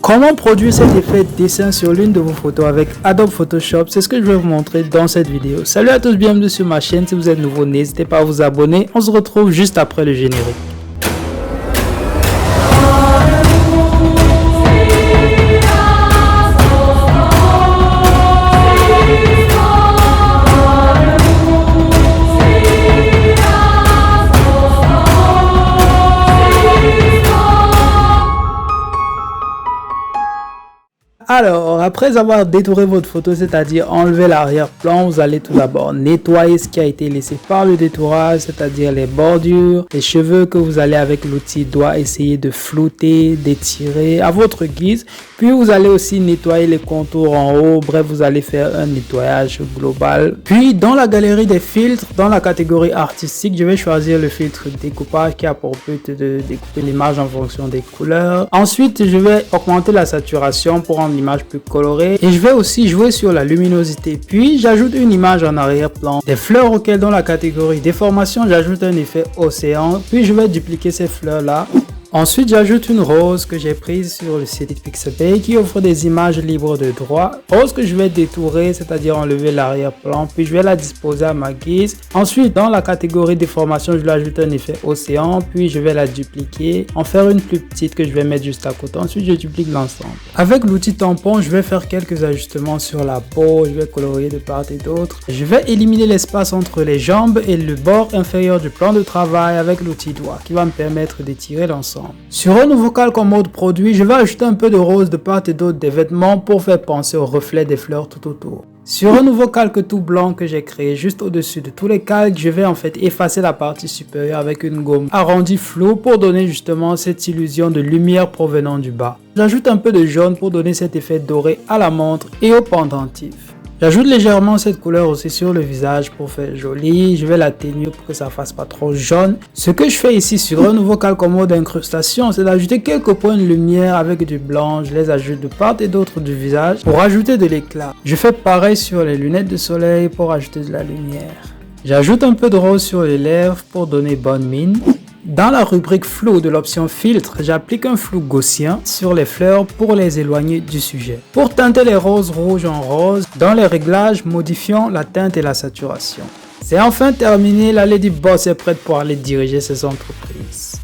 Comment produire cet effet dessin sur l'une de vos photos avec Adobe Photoshop? C'est ce que je vais vous montrer dans cette vidéo. Salut à tous, bienvenue sur ma chaîne. Si vous êtes nouveau, n'hésitez pas à vous abonner. On se retrouve juste après le générique. Alors, après avoir détouré votre photo, c'est-à-dire enlever l'arrière-plan, vous allez tout d'abord nettoyer ce qui a été laissé par le détourage, c'est-à-dire les bordures, les cheveux que vous allez avec l'outil doigt essayer de flouter, d'étirer à votre guise. Puis vous allez aussi nettoyer les contours en haut, bref, vous allez faire un nettoyage global. Puis dans la galerie des filtres, dans la catégorie artistique, je vais choisir le filtre découpage qui a pour but de découper l'image en fonction des couleurs. Ensuite, je vais augmenter la saturation pour rendre l'image plus colorée et je vais aussi jouer sur la luminosité. Puis j'ajoute une image en arrière-plan des fleurs auxquelles dans la catégorie déformation j'ajoute un effet océan. Puis je vais dupliquer ces fleurs là. Ensuite, j'ajoute une rose que j'ai prise sur le site Pixabay qui offre des images libres de droit. Rose que je vais détourer, c'est-à-dire enlever l'arrière-plan, puis je vais la disposer à ma guise. Ensuite, dans la catégorie déformation, je lui ajoute un effet océan, puis je vais la dupliquer, en faire une plus petite que je vais mettre juste à côté. Ensuite, je duplique l'ensemble. Avec l'outil tampon, je vais faire quelques ajustements sur la peau, je vais colorier de part et d'autre. Je vais éliminer l'espace entre les jambes et le bord inférieur du plan de travail avec l'outil doigt qui va me permettre d'étirer l'ensemble. Sur un nouveau calque en mode produit, je vais ajouter un peu de rose de part et d'autre des vêtements pour faire penser au reflet des fleurs tout autour. Sur un nouveau calque tout blanc que j'ai créé juste au-dessus de tous les calques, je vais en fait effacer la partie supérieure avec une gomme arrondie floue pour donner justement cette illusion de lumière provenant du bas. J'ajoute un peu de jaune pour donner cet effet doré à la montre et au pendentif. J'ajoute légèrement cette couleur aussi sur le visage pour faire joli. Je vais l'atténuer pour que ça fasse pas trop jaune. Ce que je fais ici sur un nouveau calque en mode incrustation, c'est d'ajouter quelques points de lumière avec du blanc. Je les ajoute de part et d'autre du visage pour ajouter de l'éclat. Je fais pareil sur les lunettes de soleil pour ajouter de la lumière. J'ajoute un peu de rose sur les lèvres pour donner bonne mine. Dans la rubrique flou de l'option filtre, j'applique un flou gaussien sur les fleurs pour les éloigner du sujet. Pour teinter les roses rouges en rose, dans les réglages, modifions la teinte et la saturation. C'est enfin terminé, la Lady Boss est prête pour aller diriger ses entreprises.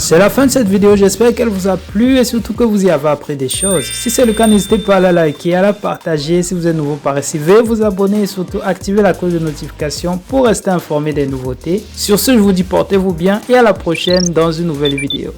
C'est la fin de cette vidéo, j'espère qu'elle vous a plu et surtout que vous y avez appris des choses. Si c'est le cas, n'hésitez pas à la liker, à la partager. Si vous êtes nouveau par ici, veuillez vous abonner et surtout activer la cloche de notification pour rester informé des nouveautés. Sur ce, je vous dis portez-vous bien et à la prochaine dans une nouvelle vidéo.